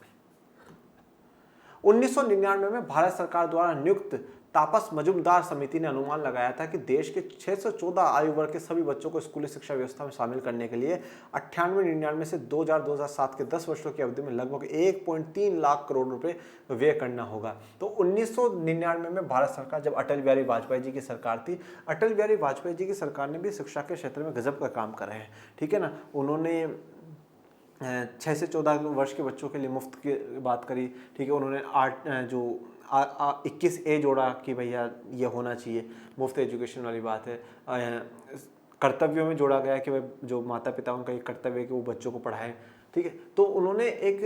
1999 में भारत सरकार द्वारा नियुक्त तापस मजुमदार समिति ने अनुमान लगाया था कि देश के 614 आयु वर्ग के सभी बच्चों को स्कूली शिक्षा व्यवस्था में शामिल करने के लिए 98-99 से 2000-2007 के 10 वर्षों की अवधि में लगभग 1.3 लाख करोड़ रुपए व्यय करना होगा। तो 1999 में भारत सरकार, जब अटल बिहारी वाजपेयी जी की सरकार थी, अटल बिहारी वाजपेयी जी की सरकार ने भी शिक्षा के क्षेत्र में गजब का काम करा है, ठीक है ना। उन्होंने 6 से 14 वर्ष के बच्चों के लिए मुफ्त की बात करी, ठीक है। उन्होंने 21 ए जोड़ा कि भैया ये होना चाहिए, मुफ्त एजुकेशन वाली बात है। कर्तव्यों में जोड़ा गया कि भाई जो माता पिता, उनका एक कर्तव्य है कि वो बच्चों को पढ़ाएं, ठीक है। तो उन्होंने एक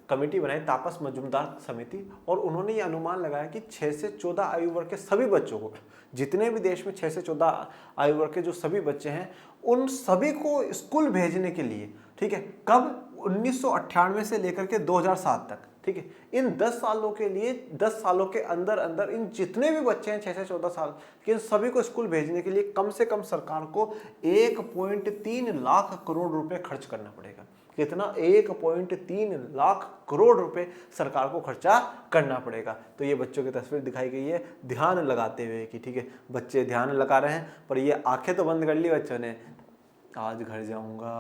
कमेटी बनाई, तापस मजुमदार समिति, और उन्होंने ये अनुमान लगाया कि 6 से 14 आयु वर्ग के सभी बच्चों को, जितने भी देश में 6 से 14 आयु वर्ग के जो सभी बच्चे हैं, उन सभी को स्कूल भेजने के लिए, ठीक है, कब 1998 से लेकर के 2007 तक, ठीक है, इन 10 सालों के लिए, 10 सालों के अंदर अंदर इन जितने भी बच्चे हैं 6 से 14 साल के, इन सभी को स्कूल भेजने के लिए कम से कम सरकार को 1.3 लाख करोड़ रुपए खर्च करना पड़ेगा। कितना? 1.3 लाख करोड़ रुपए सरकार को खर्चा करना पड़ेगा। तो ये बच्चों की तस्वीर दिखाई गई है ध्यान लगाते हुए कि ठीक है, बच्चे ध्यान लगा रहे हैं, पर ये आंखें तो बंद कर ली बच्चों ने। आज घर जाऊंगा,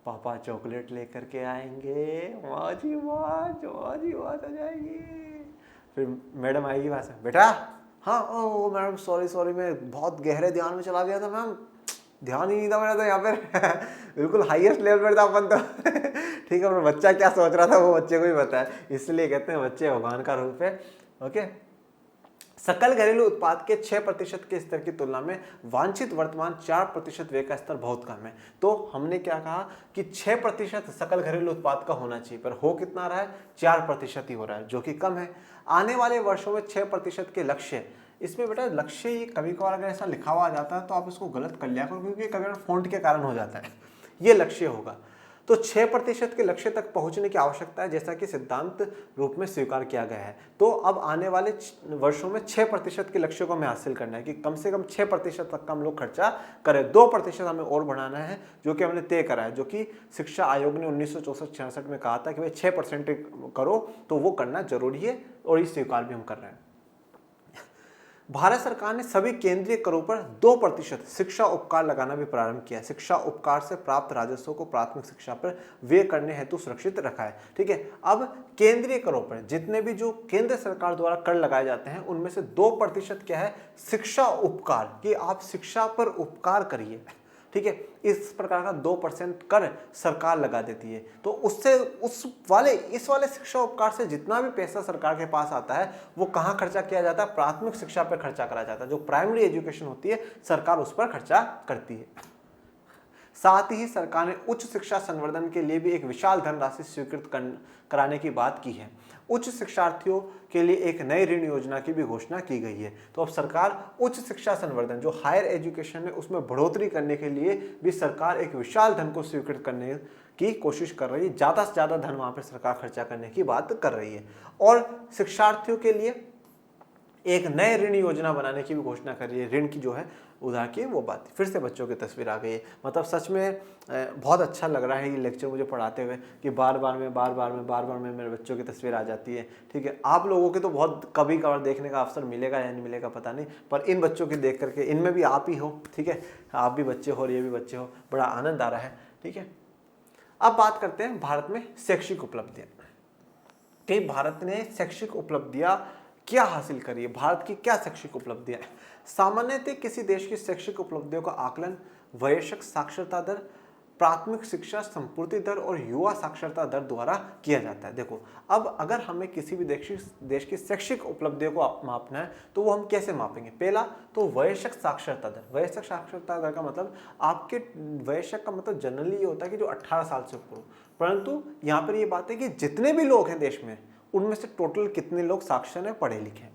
पापा चॉकलेट लेकर के आएंगे, माजी माज आ जाएगी। फिर मैडम आएगी वहाँ से, बेटा हाँ ओ मैडम सॉरी मैं बहुत गहरे ध्यान में चला गया था मैम, ध्यान ही नहीं था मेरा तो यहाँ पर बिल्कुल हाईएस्ट लेवल पर था अपन तो ठीक है। पर बच्चा क्या सोच रहा था वो बच्चे को ही पता है, इसलिए कहते हैं बच्चे भगवान का रूप है। ओके, सकल घरेलू उत्पाद के 6% के स्तर की तुलना में वांछित वर्तमान 4% व्यय का स्तर बहुत कम है। तो हमने क्या कहा कि 6% सकल घरेलू उत्पाद का होना चाहिए, पर हो कितना रहा है? 4% ही हो रहा है, जो कि कम है। आने वाले वर्षों में 6% के लक्ष्य, इसमें बेटा लक्ष्य ये कभी कभार अगर ऐसा लिखा हुआ आ जाता है तो आप इसको गलत कर लिया करो, क्योंकि कभी फॉन्ट के कारण हो जाता है। ये लक्ष्य होगा, तो 6% के लक्ष्य तक पहुंचने की आवश्यकता है, जैसा कि सिद्धांत रूप में स्वीकार किया गया है। तो अब आने वाले वर्षों में 6% के लक्ष्य को हमें हासिल करना है कि कम से कम 6% तक का हम लोग खर्चा करें। 2% हमें और बढ़ाना है, जो कि हमने तय करा है, जो कि शिक्षा आयोग ने 1964-66 में कहा था कि भाई 6% करो, तो वो करना जरूरी है और ये स्वीकार भी हम कर रहे हैं। भारत सरकार ने सभी केंद्रीय करों पर 2% शिक्षा उपकार लगाना भी प्रारंभ किया है। शिक्षा उपकार से प्राप्त राजस्व को प्राथमिक शिक्षा पर व्यय करने हेतु सुरक्षित रखा है, ठीक है। अब केंद्रीय करों पर जितने भी जो केंद्र सरकार द्वारा कर लगाए जाते हैं, उनमें से 2% क्या है? शिक्षा उपकार, कि आप शिक्षा पर उपकार करिए, ठीक है। इस प्रकार का 2% कर सरकार लगा देती है। तो उससे इस वाले शिक्षा उपकार से जितना भी पैसा सरकार के पास आता है, वो कहाँ खर्चा किया जाता है? प्राथमिक शिक्षा पर खर्चा करा जाता है। जो प्राइमरी एजुकेशन होती है, सरकार उस पर खर्चा करती है। साथ ही सरकार ने उच्च शिक्षा संवर्धन के लिए भी एक विशाल धनराशि स्वीकृत कराने की बात की है। उच्च शिक्षार्थियों के लिए एक नई ऋण योजना की भी घोषणा की गई है। तो अब सरकार उच्च शिक्षा संवर्धन, जो हायर एजुकेशन है, उसमें बढ़ोतरी करने के लिए भी सरकार एक विशाल धन को स्वीकृत करने की कोशिश कर रही है। ज़्यादा से ज़्यादा धन वहाँ पर सरकार खर्चा करने की बात कर रही है और शिक्षार्थियों के लिए एक नए ऋण योजना बनाने की भी घोषणा कर रही है। ऋण की जो है उधार की वो बात। फिर से बच्चों की तस्वीर आ गई है। मतलब सच में बहुत अच्छा लग रहा है ये लेक्चर मुझे पढ़ाते हुए कि बार बार में मेरे बच्चों की तस्वीर आ जाती है, ठीक है। आप लोगों के तो बहुत कभी कभार देखने का अवसर मिलेगा या नहीं मिलेगा पता नहीं, पर इन बच्चों की देख करके, इनमें भी आप ही हो, ठीक है, आप भी बच्चे हो और ये भी बच्चे हो, बड़ा आनंद आ रहा है, ठीक है। अब बात करते हैं भारत में शैक्षिक उपलब्धियाँ, कि भारत ने शैक्षिक उपलब्धियाँ क्या हासिल करी है, भारत की क्या शैक्षिक उपलब्धियां हैं। सामान्यतः किसी देश की शैक्षिक उपलब्धियों का आकलन वयस्क साक्षरता दर, प्राथमिक शिक्षा संपूर्ति दर और युवा साक्षरता दर द्वारा किया जाता है। देखो, अब अगर हमें किसी भी देश की शैक्षिक उपलब्धियों को मापना है तो वो हम कैसे मापेंगे? पहला तो वयस्क साक्षरता दर। वयस्क साक्षरता दर का मतलब, आपके वयस्क का मतलब जनरली ये होता है कि जो 18 साल से ऊपर हो, परंतु यहाँ पर ये बात है कि जितने भी लोग हैं देश में, उनमें से टोटल कितने लोग साक्षर हैं, पढ़े लिखे हैं।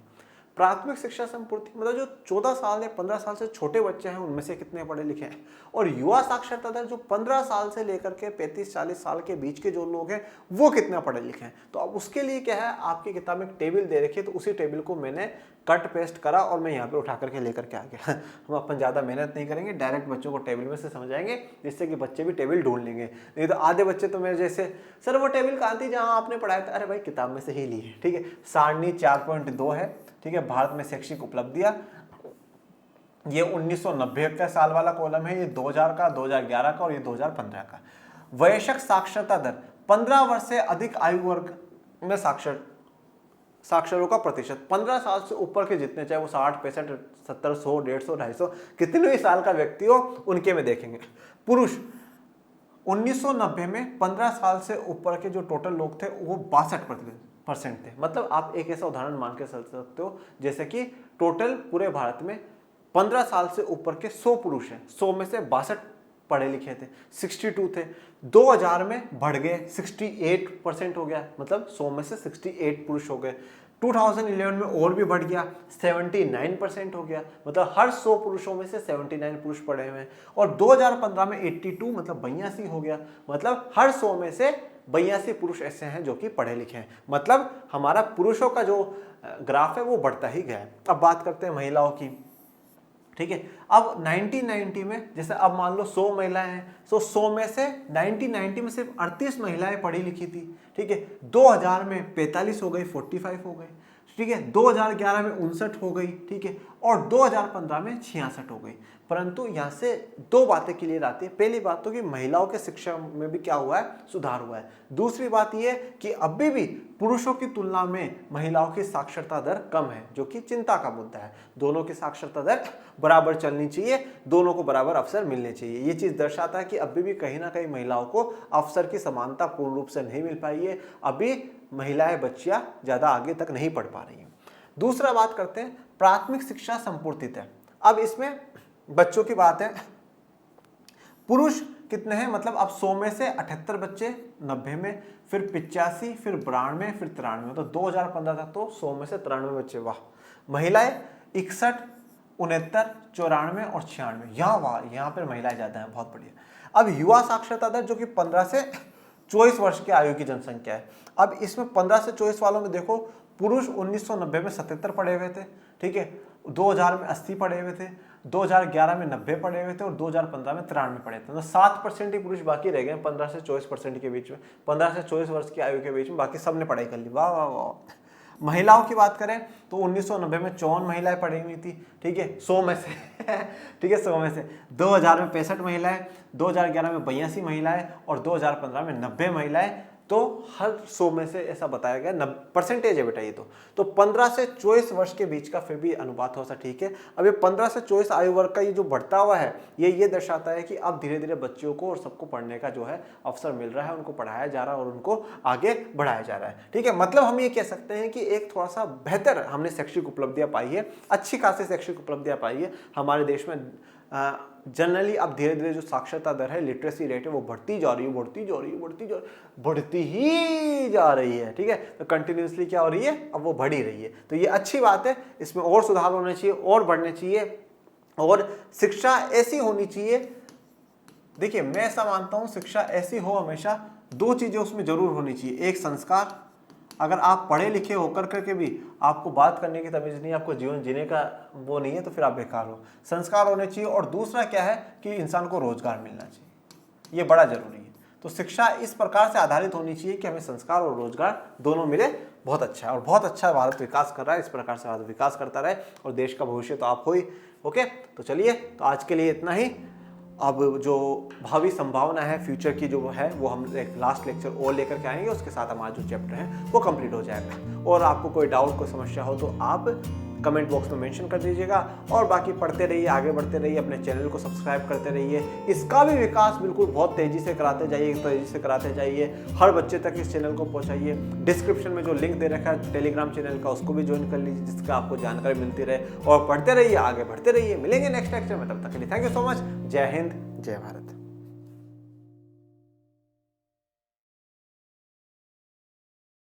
प्राथमिक शिक्षा संपूर्ति मतलब जो 14 साल या 15 साल से छोटे बच्चे हैं उनमें से कितने पढ़े लिखे हैं, और युवा साक्षरता दर जो 15 साल से लेकर के 35-40 साल के बीच के जो लोग हैं वो कितना पढ़े लिखे हैं। तो अब उसके लिए क्या है, आपकी किताब में एक टेबल दे रखी है, तो उसी टेबल को मैंने कट पेस्ट करा और मैं यहाँ पे उठा करके लेकर के आ गया। हम अपन ज़्यादा मेहनत नहीं करेंगे, डायरेक्ट बच्चों को टेबल में से समझाएंगे, जिससे कि बच्चे भी टेबल ढूंढ लेंगे। नहीं तो आधे बच्चे तो मेरे जैसे, सर वो टेबल कहाँ थी जहाँ आपने पढ़ाया था, अरे भाई किताब में से ही ली है। ठीक है, सारणी 4.2 है। ठीक है, भारत में शैक्षिक उपलब्धियां, ये 1990 का साल वाला कॉलम है, ये 2000 का, 2011 का और ये 2015 का। वयस्क साक्षरता दर 15 वर्ष से अधिक आयु वर्ग में साक्षरों का प्रतिशत, 15 साल से ऊपर के जितने, चाहे वो 60, 65, 70, 100, 150, 250 कितने भी साल का व्यक्ति हो, उनके में देखेंगे। पुरुष 1990 में 15 साल से ऊपर के जो टोटल लोग थे वो 62% थे। मतलब आप एक ऐसा उदाहरण मान के चल सकते हो जैसे कि टोटल पूरे भारत में 15 साल से ऊपर के 100 पुरुष हैं, 100 में से 62 पढ़े लिखे थे, 62 थे। 2000 में बढ़ गए 68% हो गया, मतलब 100 में से 68 पुरुष हो गए। 2011 में और भी बढ़ गया, 79% हो गया, मतलब हर 100 पुरुषों में से 79 पुरुष पढ़े हुए हैं। और 2015 में 82 मतलब 82 हो गया, मतलब हर 100 में से 82 पुरुष ऐसे हैं जो कि पढ़े लिखे हैं। मतलब हमारा पुरुषों का जो ग्राफ है वो बढ़ता ही गया है। अब बात करते हैं महिलाओं की। ठीक है, अब 1990 में जैसे अब मान लो 100 महिलाएं हैं, तो 100 में से 1990 में सिर्फ 38 महिलाएं पढ़ी लिखी थी। ठीक है, 2000 में 45 हो गई, 45 हो गए। ठीक है, 2011 में 59 हो गई। ठीक है, और 2015 में 66 हो गई। परंतु यहाँ से दो बातें क्लियर आती है। पहली बात तो कि महिलाओं के शिक्षा में भी क्या हुआ है, सुधार हुआ है। दूसरी बात यह कि अभी भी पुरुषों की तुलना में महिलाओं की साक्षरता दर कम है, जो कि चिंता का मुद्दा है। दोनों की साक्षरता दर बराबर चलनी चाहिए, दोनों को बराबर अवसर मिलने चाहिए। ये चीज दर्शाता है कि अभी भी कहीं ना कहीं महिलाओं को अवसर की समानता पूर्ण रूप से नहीं मिल पाई है। अभी महिलाएं, बच्चियां ज्यादा आगे तक नहीं पढ़ पा रही हैं। दूसरा बात करते हैं प्राथमिक शिक्षा संपूर्णित है। अब इसमें बच्चों की बात है, पुरुष कितने हैं, मतलब अब 100 में से 78 बच्चे, 90 में फिर 85, फिर 92, फिर 93, तो 2015 तक तो 100 में से 93 बच्चे। वाह। महिलाएं 61, 69, 94 और 96, यहाँ पर महिलाएं ज्यादा हैं, बहुत बढ़िया। अब युवा साक्षरता दर जो कि 15 से 24 वर्ष की आयु की जनसंख्या है। अब इसमें 15 से 24 वालों में देखो, पुरुष 1990 में 77 पढ़े हुए थे। ठीक है, 2000 में 80 पढ़े हुए थे, 2011 में 90 पढ़े हुए थे और 2015 में 93 पढ़े थे। तो 7% ही पुरुष बाकी रह गए 15 से 24% के बीच में, 15 से 24 वर्ष की आयु के बीच में, बाकी सबने पढ़ाई कर ली। वाह वाह वाह। महिलाओं की बात करें तो 1990 में 54 महिलाएं पढ़ी हुई थी। ठीक है, 100 में से ठीक है, 100 में से 2000 में 65 महिलाएं, 2011 में 82 महिलाएं और 2015 में 90 महिलाएं। तो हर 100 में से ऐसा बताया गया, 90% है बेटा ये तो 15 से 24 वर्ष के बीच का फिर भी अनुपात हो सा ठीक है। अब ये 15 से 24 आयु वर्ग का ये जो बढ़ता हुआ है, ये दर्शाता है कि अब धीरे धीरे बच्चों को और सबको पढ़ने का जो है अवसर मिल रहा है, उनको पढ़ाया जा रहा है और उनको आगे बढ़ाया जा रहा है। ठीक है, मतलब हम ये कह सकते हैं कि एक थोड़ा सा बेहतर हमने शैक्षिक उपलब्धियां पाई है, अच्छी खासी शैक्षिक उपलब्धियां पाई है हमारे देश में। जनरली अब धीरे धीरे जो साक्षरता दर है, लिटरेसी रेट है, वो बढ़ती जा रही है, बढ़ती ही जा रही है। ठीक है, तो कंटिन्यूसली क्या हो रही है, अब वो बढ़ ही रही है। तो ये अच्छी बात है, इसमें और सुधार होने चाहिए और बढ़ने चाहिए, और शिक्षा ऐसी होनी चाहिए। देखिए, मैं ऐसा मानता हूं शिक्षा ऐसी हो हमेशा, दो चीजें उसमें जरूर होनी चाहिए। एक संस्कार, अगर आप पढ़े लिखे होकर करके भी आपको बात करने की तमीज नहीं, आपको जीवन जीने का वो नहीं है, तो फिर आप बेकार हो। संस्कार होने चाहिए, और दूसरा क्या है कि इंसान को रोजगार मिलना चाहिए, ये बड़ा जरूरी है। तो शिक्षा इस प्रकार से आधारित होनी चाहिए कि हमें संस्कार और रोजगार दोनों मिले, बहुत अच्छा है। और बहुत अच्छा भारत विकास कर रहा है, इस प्रकार से भारत विकास करता रहे और देश का भविष्य तो आप हो ही। ओके, तो चलिए, तो आज के लिए इतना ही। अब जो भावी संभावना है फ्यूचर की जो है, वो हम एक लास्ट लेक्चर और लेकर के आएंगे, उसके साथ हमारा जो चैप्टर है वो कंप्लीट हो जाएगा। और आपको कोई डाउट, कोई समस्या हो तो आप कमेंट बॉक्स में मेंशन कर दीजिएगा। और बाकी पढ़ते रहिए, आगे बढ़ते रहिए, अपने चैनल को सब्सक्राइब करते रहिए। इसका भी विकास बिल्कुल बहुत तेजी से कराते जाइए, हर बच्चे तक इस चैनल को पहुंचाइए। डिस्क्रिप्शन में जो लिंक दे रखा है टेलीग्राम चैनल का, उसको भी ज्वाइन कर लीजिए, जिसका आपको जानकारी मिलती रहे। और पढ़ते रहिए, आगे बढ़ते रहिए। मिलेंगे नेक्स्ट लेक्चर में, तब तक के लिए थैंक यू सो मच। जय हिंद, जय भारत।